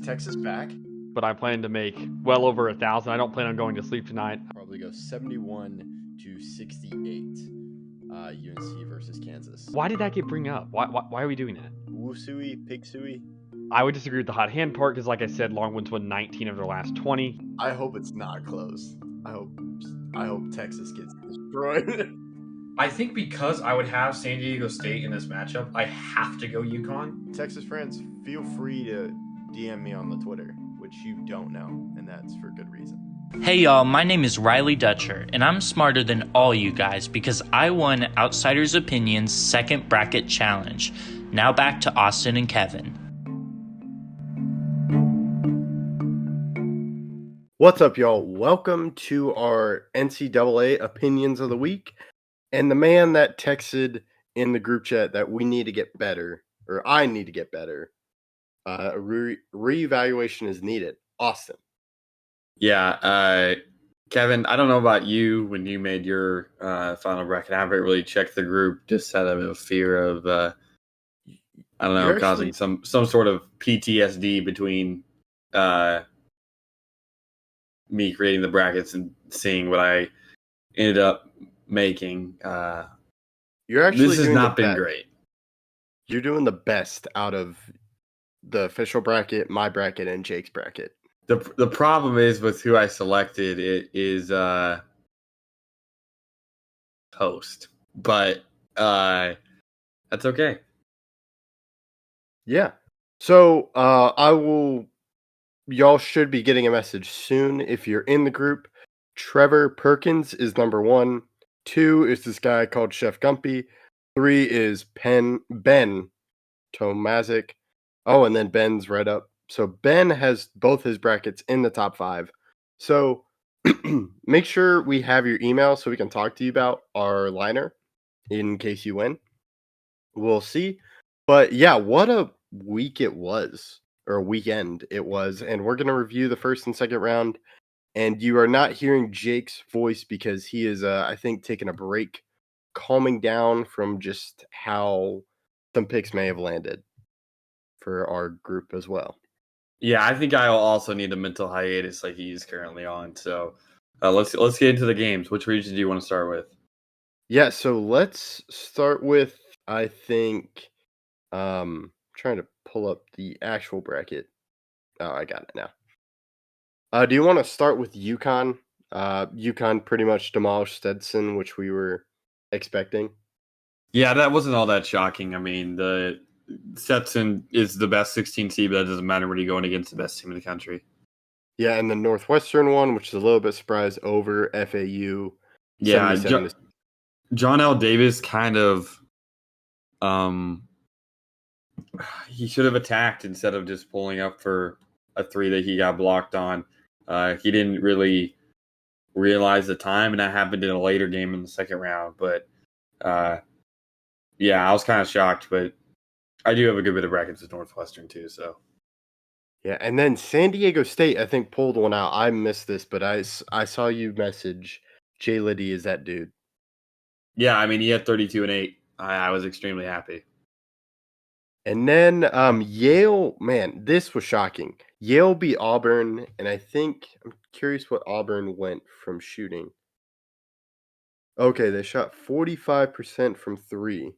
Texas back. But I plan to make well over 1,000. I don't plan on going to sleep tonight. Probably go 71-68. UNC versus Kansas. Why did that get bring up? Why are we doing that? Woo-sooey, pig-sooey. I would disagree with the hot hand part because, like I said, Longhorns won 19 of their last 20. I hope it's not close. I hope Texas gets destroyed. I think because I would have San Diego State in this matchup, I have to go UConn. Texas friends, feel free to DM me on the Twitter, which you don't know, and that's for good reason. Hey y'all, my name is Riley Dutcher, and I'm smarter than all you guys because I won Outsiders Opinion's second bracket challenge. Now back to Austin and Kevin. What's up, y'all? Welcome to our NCAA Opinions of the Week. And the man that texted in the group chat that we need to get better, or I need to get better, a reevaluation is needed. Austin. Yeah, Kevin, I don't know about you when you made your final bracket. I haven't really checked the group just out of a fear of, causing some sort of PTSD between me creating the brackets and seeing what I ended up making. This has not been great. You're doing the best out of the official bracket, my bracket, and Jake's bracket. The problem is with who I selected, it is host, but that's okay. Yeah. So y'all should be getting a message soon if you're in the group. Trevor Perkins is number 1. 2 is this guy called Chef Gumpy. 3 is Ben Tomazic. Oh, and then Ben's right up. So Ben has both his brackets in the top 5. So make sure we have your email so we can talk to you about our liner in case you win. We'll see. But yeah, what a week it was, or a weekend it was. And we're going to review the first and second round. And you are not hearing Jake's voice because he is, I think, taking a break, calming down from just how some picks may have landed for our group as well. Yeah, I think I'll also need a mental hiatus like he's currently on. So let's get into the games. Which region do you want to start with? Yeah, so let's start with, I think, trying to pull up the actual bracket. Oh, I got it now. Do you want to start with UConn? UConn pretty much demolished Stetson, which we were expecting. Yeah, that wasn't all that shocking. I mean, the Stetson is the best 16 seed, but that doesn't matter when you're going against the best team in the country. Yeah, and the Northwestern one, which is a little bit surprised over FAU. Yeah, John L. Davis kind of he should have attacked instead of just pulling up for a 3 that he got blocked on. He didn't really realize the time, and that happened in a later game in the second round. But yeah, I was kind of shocked, but I do have a good bit of brackets with Northwestern too. So yeah, and then San Diego State, I think, pulled one out. I missed this, but I saw you message Jay Liddy is that dude. Yeah, I mean, he had 32 and 8. I was extremely happy. And then Yale, man, this was shocking. Yale beat Auburn, and I think, I'm curious what Auburn went from shooting. Okay, they shot 45% from 3.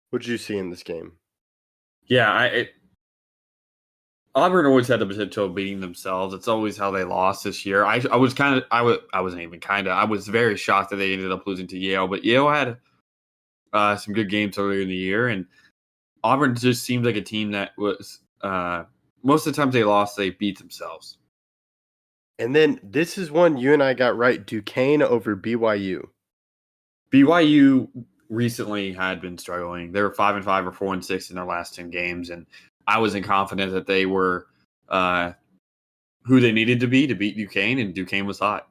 What did you see in this game? Yeah, Auburn always had the potential of beating themselves. It's always how they lost this year. I was very shocked that they ended up losing to Yale, but Yale had some good games earlier in the year, and Auburn just seemed like a team that was most of the times they lost, they beat themselves. And then this is one you and I got right: Duquesne over BYU. BYU recently had been struggling. They were 5-5 or 4-6 in their last 10 games, and I wasn't confident that they were who they needed to beat Duquesne, and Duquesne was hot.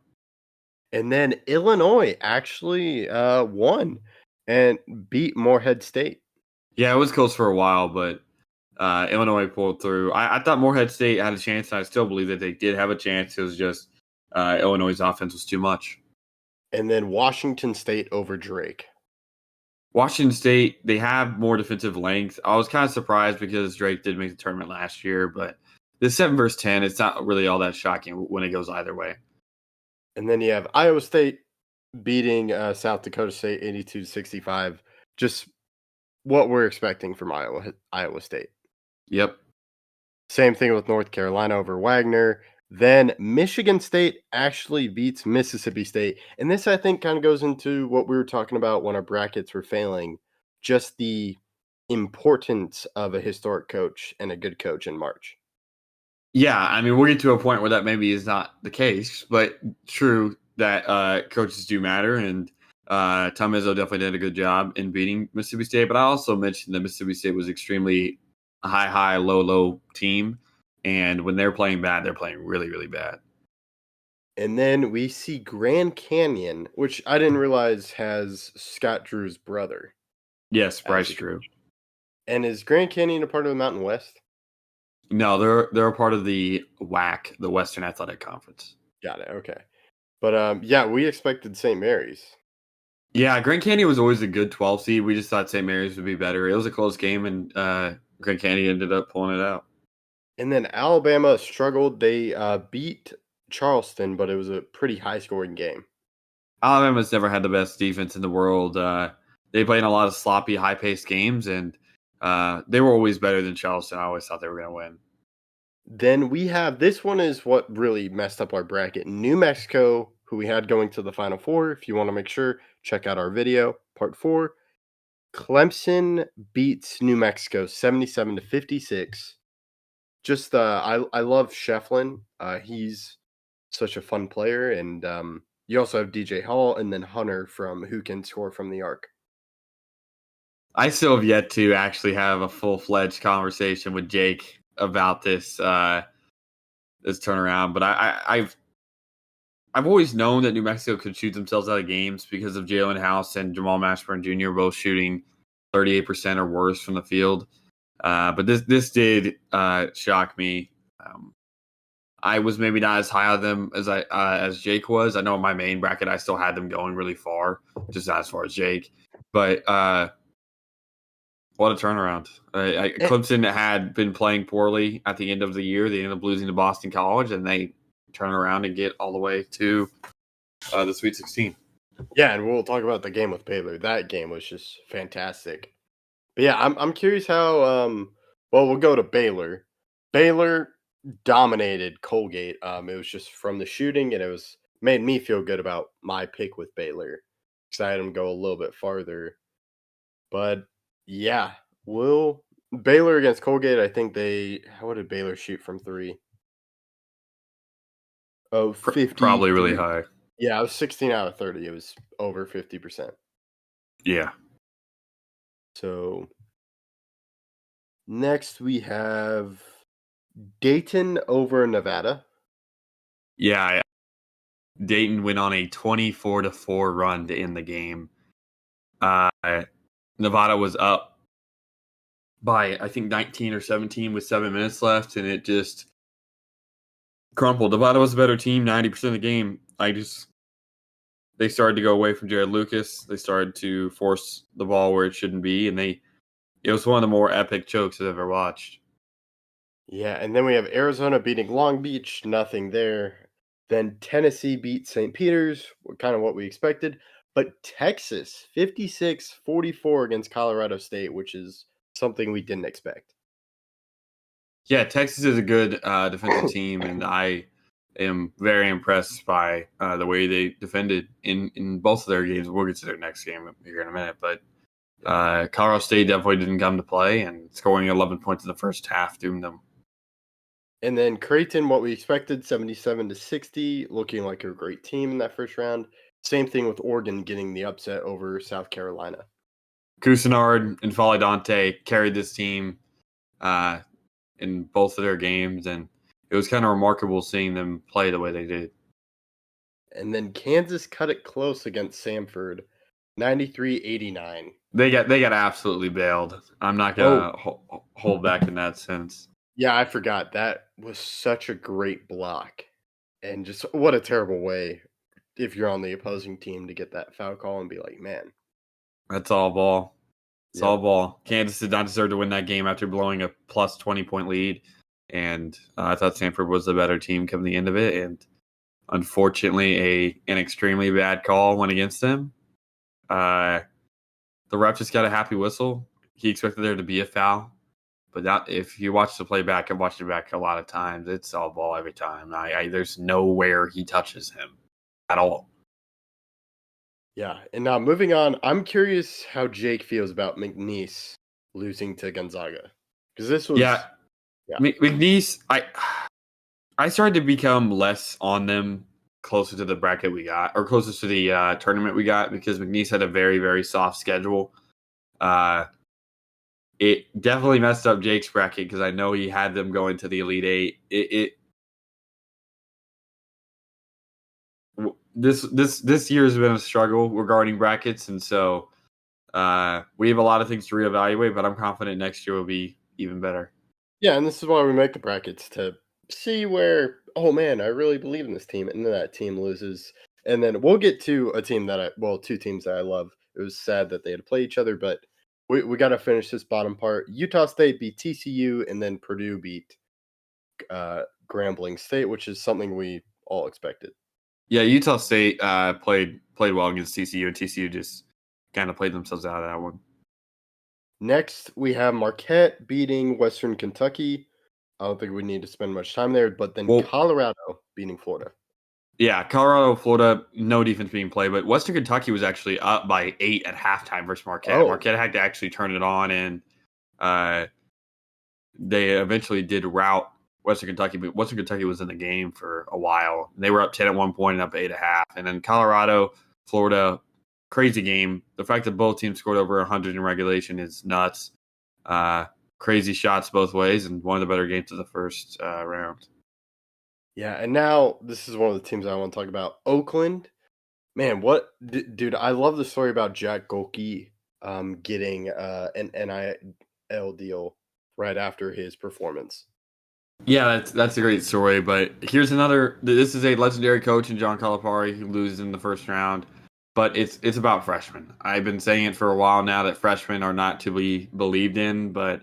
And then Illinois actually won and beat Morehead State. Yeah, it was close for a while, but Illinois pulled through. I thought Morehead State had a chance, and I still believe that they did have a chance. It was just Illinois' offense was too much. And then Washington State over Drake. Washington State, they have more defensive length. I was kind of surprised because Drake did make the tournament last year, but this 7 versus 10, it's not really all that shocking when it goes either way. And then you have Iowa State beating South Dakota State 82-65. Just what we're expecting from Iowa State. Yep. Same thing with North Carolina over Wagner. Then Michigan State actually beats Mississippi State. And this, I think, kind of goes into what we were talking about when our brackets were failing. Just the importance of a historic coach and a good coach in March. Yeah, I mean, we'll get to a point where that maybe is not the case, but true that coaches do matter. And Tom Izzo definitely did a good job in beating Mississippi State. But I also mentioned that Mississippi State was extremely high, low team. And when they're playing bad, they're playing really, really bad. And then we see Grand Canyon, which I didn't realize has Scott Drew's brother. Yes, Bryce Actually. Drew. And is Grand Canyon a part of the Mountain West? No, they're a part of the WAC, the Western Athletic Conference. Got it. Okay. But yeah, we expected St. Mary's. Yeah, Grand Canyon was always a good 12 seed. We just thought St. Mary's would be better. It was a close game, and Grand Canyon ended up pulling it out. And then Alabama struggled. They beat Charleston, but it was a pretty high-scoring game. Alabama's never had the best defense in the world. They played in a lot of sloppy, high-paced games, and they were always better than Charleston. I always thought they were going to win. Then we have, this one is what really messed up our bracket. New Mexico, who we had going to the Final Four. If you want to make sure, check out our video, part 4. Clemson beats New Mexico 77-56. Just I love Shefflin. He's such a fun player, and you also have DJ Hall and then Hunter from Who Can Score from the Arc. I still have yet to actually have a full-fledged conversation with Jake about this this turnaround, but I've always known that New Mexico could shoot themselves out of games because of Jalen House and Jamal Mashburn Jr. both shooting 38% or worse from the field. But this did shock me. I was maybe not as high on them as Jake was. I know in my main bracket I still had them going really far, just not as far as Jake. But what a turnaround! Clemson had been playing poorly at the end of the year. They ended up losing to Boston College, and they turn around and get all the way to the Sweet 16. Yeah, and we'll talk about the game with Baylor. That game was just fantastic. But yeah, I'm curious how. Well, we'll go to Baylor. Baylor dominated Colgate. It was just from the shooting, and it was made me feel good about my pick with Baylor because I had them go a little bit farther. But yeah, Baylor against Colgate? I think how did Baylor shoot from 3? Oh, 50. Probably really high. Yeah, it was 16 out of 30. It was over 50%. Yeah. So next we have Dayton over Nevada. Yeah. Dayton went on a 24-4 run to end the game. Nevada was up by, I think, 19 or 17 with 7 minutes left, and it just crumpled. Nevada was a better team 90% of the game. They started to go away from Jared Lucas. They started to force the ball where it shouldn't be, and it was one of the more epic chokes I've ever watched. Yeah, and then we have Arizona beating Long Beach, nothing there. Then Tennessee beat St. Peter's, kind of what we expected. But Texas, 56-44 against Colorado State, which is something we didn't expect. Yeah, Texas is a good defensive team, and I am very impressed by the way they defended in both of their games. We'll get to their next game here in a minute, but Colorado State definitely didn't come to play, and scoring 11 points in the first half doomed them. And then Creighton, what we expected, 77-60, looking like a great team in that first round. Same thing with Oregon getting the upset over South Carolina. Cousinard and Fale Dante carried this team in both of their games, and it was kind of remarkable seeing them play the way they did. And then Kansas cut it close against Samford, 93-89. They got absolutely bailed. I'm not going to hold back in that sense. Yeah, I forgot. That was such a great block. And just what a terrible way if you're on the opposing team to get that foul call and be like, man, That's all ball. It's Yep. all ball. Kansas did not deserve to win that game after blowing a plus 20-point lead. And I thought Stanford was the better team coming the end of it. And unfortunately, an extremely bad call went against them. The ref just got a happy whistle. He expected there to be a foul. But that, if you watch the play back, I've watched it back a lot of times, it's all ball every time. There's nowhere he touches him at all. Yeah, and now moving on, I'm curious how Jake feels about McNeese losing to Gonzaga. Because this was... Yeah. McNeese, I started to become less on them closer to the bracket we got, or closer to the tournament we got, because McNeese had a very, very soft schedule. It definitely messed up Jake's bracket because I know he had them going to the Elite Eight. This year has been a struggle regarding brackets, and so we have a lot of things to reevaluate. But I'm confident next year will be even better. Yeah, and this is why we make the brackets, to see where, oh man, I really believe in this team, and then that team loses. And then we'll get to a team two teams that I love. It was sad that they had to play each other, but we got to finish this bottom part. Utah State beat TCU, and then Purdue beat Grambling State, which is something we all expected. Yeah, Utah State played well against TCU, and TCU just kind of played themselves out of that one. Next, we have Marquette beating Western Kentucky. I don't think we need to spend much time there, but then Colorado beating Florida. Yeah, Colorado, Florida, no defense being played, but Western Kentucky was actually up by 8 at halftime versus Marquette. Oh. Marquette had to actually turn it on, and they eventually did rout Western Kentucky, but Western Kentucky was in the game for a while. They were up 10 at one point and up 8 at half. And then Colorado, Florida, crazy game. The fact that both teams scored over 100 in regulation is nuts. Crazy shots both ways, and one of the better games of the first round. Yeah, and now this is one of the teams I want to talk about. Oakland. Man, dude, I love the story about Jack Golke getting an NIL deal right after his performance. Yeah, that's a great story, but here's another. This is a legendary coach in John Calipari who loses in the first round, but it's about freshmen. I've been saying it for a while now that freshmen are not to be believed in, but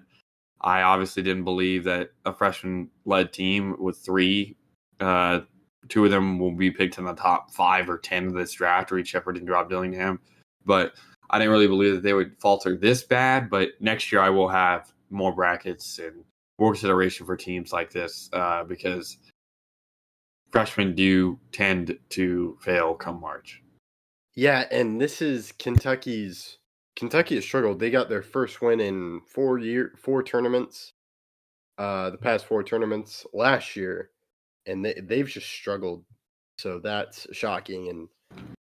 I obviously didn't believe that a freshman-led team with 3, 2 of them will be picked in the top 5 or 10 of this draft, Reed Shepherd and Rob Dillingham, but I didn't really believe that they would falter this bad, but next year I will have more brackets and more consideration for teams like this because freshmen do tend to fail come March. Yeah, and this is Kentucky has struggled. They got their first win in 4 tournaments, the past 4 tournaments last year, and they've just struggled. So that's shocking and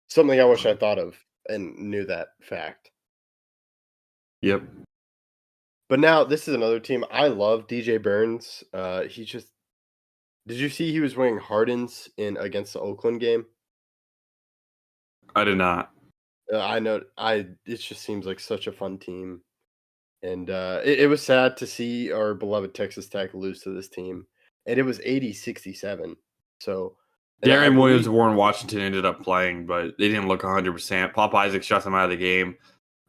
something I wish I thought of and knew that fact. Yep. But now this is another team. I love DJ Burns. Did you see he was wearing Hardens against the Oakland game? I did not. I know. It just seems like such a fun team, and it was sad to see our beloved Texas Tech lose to this team, and it was 80-67. So Darren Williams and Warren Washington ended up playing, but they didn't look 100%. Pop Isaac shut them out of the game.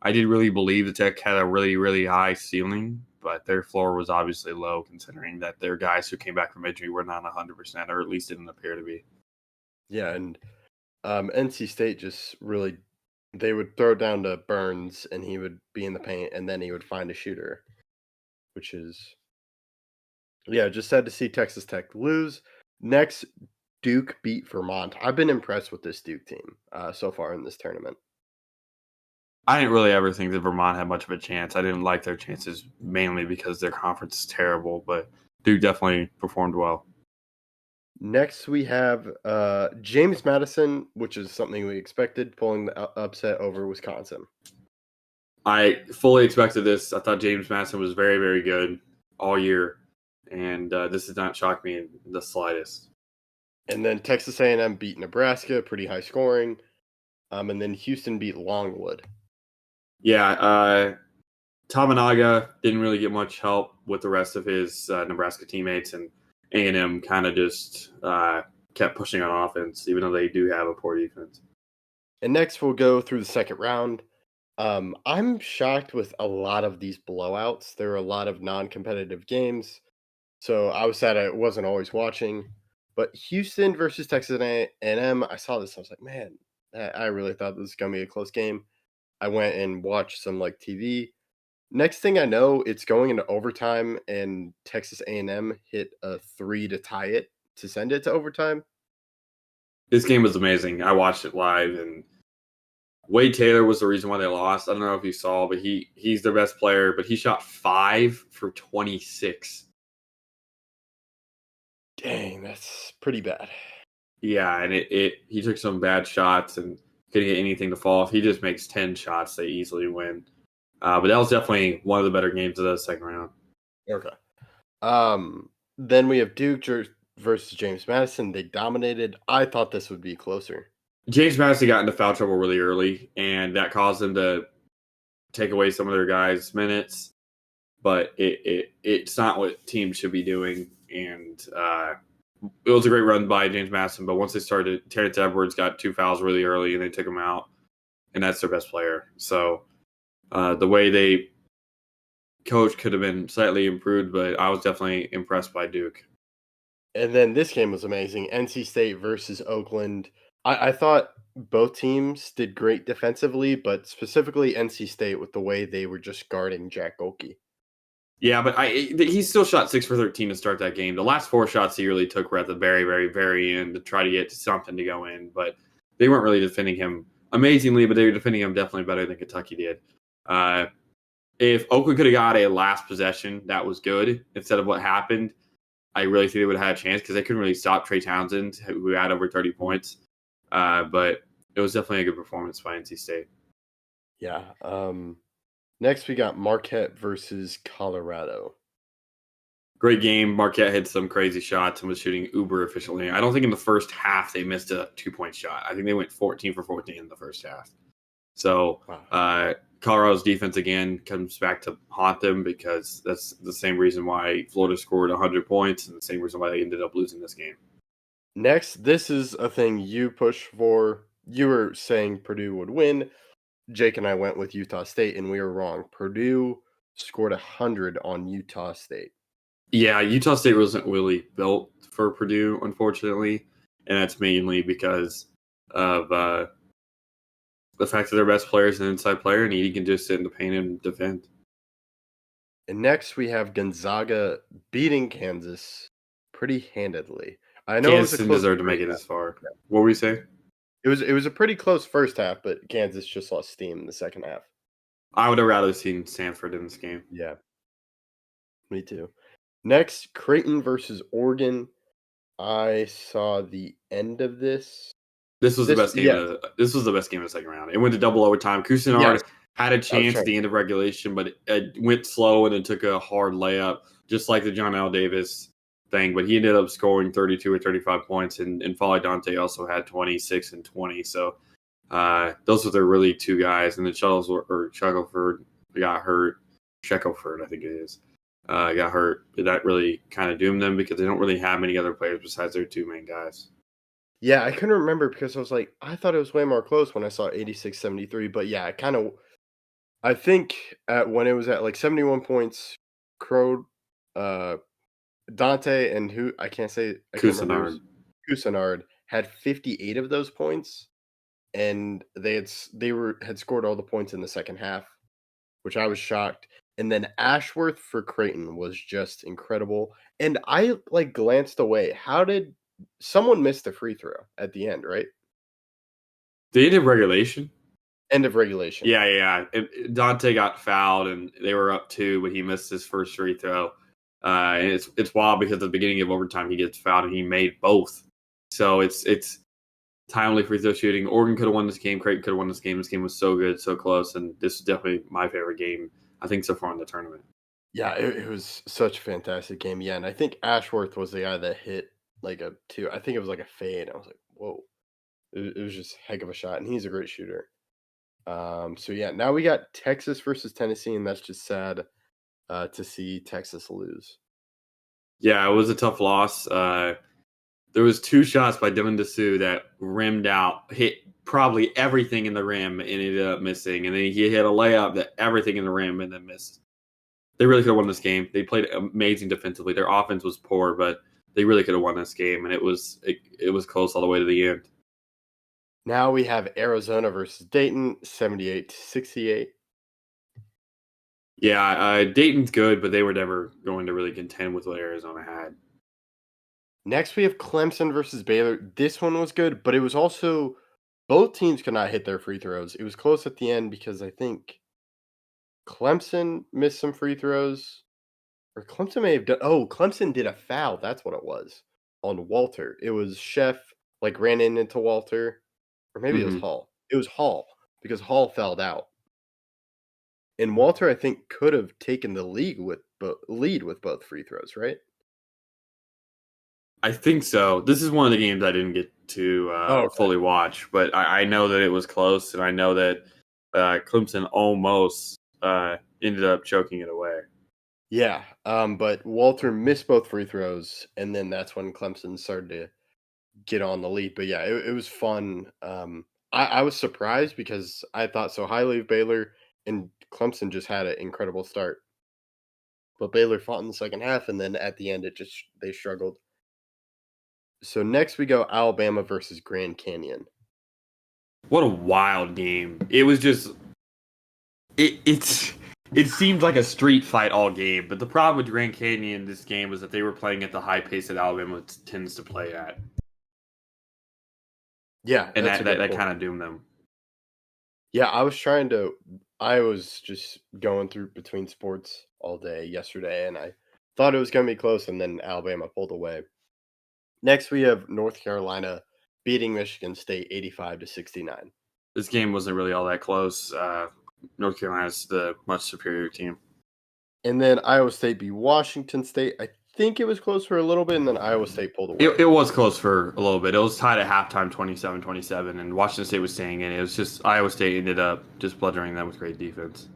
I did really believe the Tech had a really, really high ceiling, but their floor was obviously low considering that their guys who came back from injury were not 100%, or at least didn't appear to be. Yeah, and NC State just really, they would throw it down to Burns, and he would be in the paint, and then he would find a shooter, which is, yeah, just sad to see Texas Tech lose. Next, Duke beat Vermont. I've been impressed with this Duke team so far in this tournament. I didn't really ever think that Vermont had much of a chance. I didn't like their chances mainly because their conference is terrible, but Duke definitely performed well. Next, we have James Madison, which is something we expected, pulling the upset over Wisconsin. I fully expected this. I thought James Madison was very, very good all year, and this does not shock me in the slightest. And then Texas A&M beat Nebraska, pretty high scoring. And then Houston beat Longwood. Yeah, Tamanaga didn't really get much help with the rest of his Nebraska teammates, and A&M kind of just kept pushing on offense, even though they do have a poor defense. And next, we'll go through the second round. I'm shocked with a lot of these blowouts. There are a lot of non-competitive games, so I was sad I wasn't always watching. But Houston versus Texas A&M, I saw this. I was like, man, I really thought this was gonna be a close game. I went and watched some like TV. Next thing I know, it's going into overtime, and Texas A&M hit a three to tie it to send it to overtime. This game was amazing. I watched it live, and Wade Taylor was the reason why they lost. I don't know if you saw, but he's their best player, but he shot 5 for 26. Dang, that's pretty bad. Yeah, and he took some bad shots and couldn't get anything to fall. If he just makes 10 shots, they easily win. But that was definitely one of the better games of the second round. Okay. Then we have Duke versus James Madison. They dominated. I thought this would be closer. James Madison got into foul trouble really early, and that caused them to take away some of their guys' minutes. But it's not what teams should be doing. And it was a great run by James Madison. But once they started, Terrence Edwards got 2 fouls really early, and they took him out. And that's their best player. So the way they coach could have been slightly improved, but I was definitely impressed by Duke. And then this game was amazing. NC State versus Oakland. I thought both teams did great defensively, but specifically NC State with the way they were just guarding Jack Golke. Yeah, but he still shot 6 for 13 to start that game. The last 4 shots he really took were at the very, very, very end to try to get something to go in, but they weren't really defending him amazingly, but they were defending him definitely better than Kentucky did. If Oakland could have got a last possession, that was good instead of what happened. I really think they would have had a chance because they couldn't really stop Trey Townsend, who had over 30 points. But it was definitely a good performance by NC State. Yeah. Next, we got Marquette versus Colorado. Great game. Marquette hit some crazy shots and was shooting uber efficiently. I don't think in the first half they missed a 2-point shot. I think they went 14 for 14 in the first half. So Colorado's defense, again, comes back to haunt them because that's the same reason why Florida scored 100 points and the same reason why they ended up losing this game. Next, this is a thing you push for. You were saying Purdue would win. Jake and I went with Utah State, and we were wrong. Purdue scored 100 on Utah State. Yeah, Utah State wasn't really built for Purdue, unfortunately, and that's mainly because of the fact that their best player is an inside player, and he can just sit in the paint and defend. And next, we have Gonzaga beating Kansas pretty handedly. I know Kansas didn't deserve to make it this far. What were you saying? It was a pretty close first half, but Kansas just lost steam in the second half. I would have rather seen Stanford in this game. Yeah, me too. Next, Creighton versus Oregon. I saw the end of this. This was the best game. This was the best game of the second round. It went to double overtime. Cousinard had a chance at the end of regulation, but it went slow and then took a hard layup, just like the John L. Davis thing. But he ended up scoring 32 or 35 points, and Foley Dante also had 26 and 20. So those were their really two guys. And then Shackelford got hurt. Shackelford, I think it is. Got hurt. That really kind of doomed them because they don't really have many other players besides their two main guys. Yeah, I couldn't remember because I was like, I thought it was way more close when I saw 86-73. But yeah, I think when it was at like 71 points, Dante and who I can't say Cousinard had 58 of those points, and they had scored all the points in the second half, which I was shocked. And then Ashworth for Creighton was just incredible. And I glanced away. How did someone miss the free throw at the end, right? The end of regulation? End of regulation. Yeah. Dante got fouled, and they were up 2, but he missed his first free throw. And it's wild because at the beginning of overtime, he gets fouled, and he made both. So it's timely free throw shooting. Oregon could have won this game. Creighton could have won this game. This game was so good, so close, and this is definitely my favorite game, I think, so far in the tournament. Yeah, it was such a fantastic game. Yeah, and I think Ashworth was the guy that hit like a 2. I think it was like a fade. I was like, whoa. It was just a heck of a shot, and he's a great shooter. So yeah, now we got Texas versus Tennessee, and that's just sad to see Texas lose. Yeah, it was a tough loss. There was 2 shots by Devin Dessou that rimmed out, hit probably everything in the rim and ended up missing. And then he hit a layup that everything in the rim and then missed. They really could have won this game. They played amazing defensively. Their offense was poor, but they really could have won this game, and it was close all the way to the end. Now we have Arizona versus Dayton, 78-68. Yeah, Dayton's good, but they were never going to really contend with what Arizona had. Next, we have Clemson versus Baylor. This one was good, but it was also both teams could not hit their free throws. It was close at the end because I think Clemson missed some free throws, or Clemson may have done. Oh, Clemson did a foul. That's what it was on Walter. It was Chef ran into Walter, or maybe it was Hall. It was Hall because Hall fouled out. And Walter, I think, could have taken the lead with both free throws, right? I think so. This is one of the games I didn't get to fully watch, but I know that it was close, and I know that Clemson almost ended up choking it away. Yeah, but Walter missed both free throws, and then that's when Clemson started to get on the lead. But yeah, it was fun. I was surprised because I thought so highly of Baylor, and Clemson just had an incredible start. But Baylor fought in the second half, and then at the end, they struggled. So next we go Alabama versus Grand Canyon. What a wild game! It was just it seemed like a street fight all game. But the problem with Grand Canyon in this game was that they were playing at the high pace that Alabama tends to play at. Yeah, and that kind of doomed them. Yeah, I was just going through between sports all day yesterday, and I thought it was going to be close, and then Alabama pulled away. Next, we have North Carolina beating Michigan State 85-69. This game wasn't really all that close. North Carolina's the much superior team. And then Iowa State beat Washington State. I think it was close for a little bit, and then Iowa State pulled away. It was close for a little bit. It was tied at halftime 27-27, and Washington State was staying in. It was just Iowa State ended up just bludgeoning them with great defense.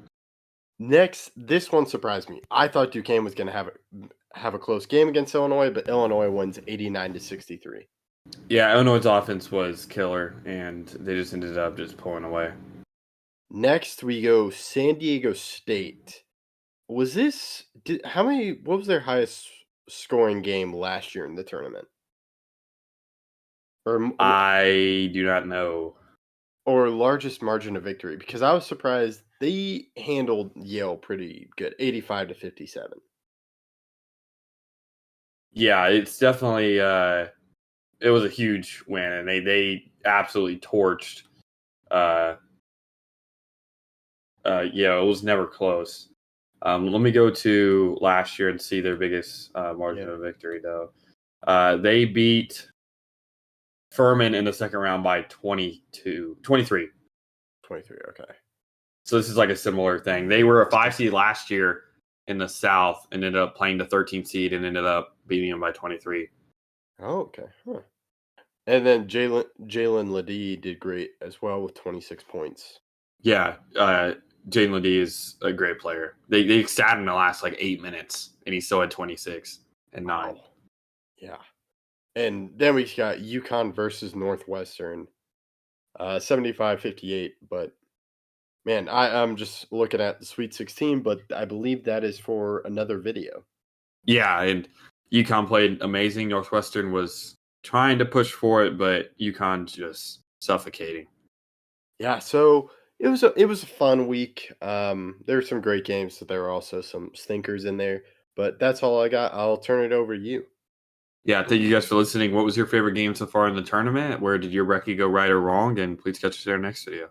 Next, this one surprised me. I thought Duquesne was going to have a close game against Illinois, but Illinois wins 89-63. Yeah, Illinois' offense was killer, and they just ended up just pulling away. Next, we go San Diego State. What was their highest scoring game last year in the tournament? I do not know. Or largest margin of victory, because I was surprised they handled Yale pretty good, 85-57. Yeah, it's definitely it was a huge win, and they absolutely torched. It was never close. Let me go to last year and see their biggest margin of victory, though. They beat Furman in the second round by 23. 23, okay. So this is like a similar thing. They were a 5 seed last year in the South and ended up playing the 13th seed and ended up beating them by 23. Oh, okay. Huh. And then Jalen Ledee did great as well with 26 points. Yeah, Jalen Ledee is a great player. They sat in the last 8 minutes, and he still had 26 and 9. Wow. Yeah. And then we got UConn versus Northwestern, 75-58. But, man, I'm just looking at the Sweet 16, but I believe that is for another video. Yeah, and UConn played amazing. Northwestern was trying to push for it, but UConn's just suffocating. Yeah, so it was a fun week. There were some great games, but there were also some stinkers in there. But that's all I got. I'll turn it over to you. Yeah, thank you guys for listening. What was your favorite game so far in the tournament? Where did your Breckie go right or wrong? And please catch us there next video.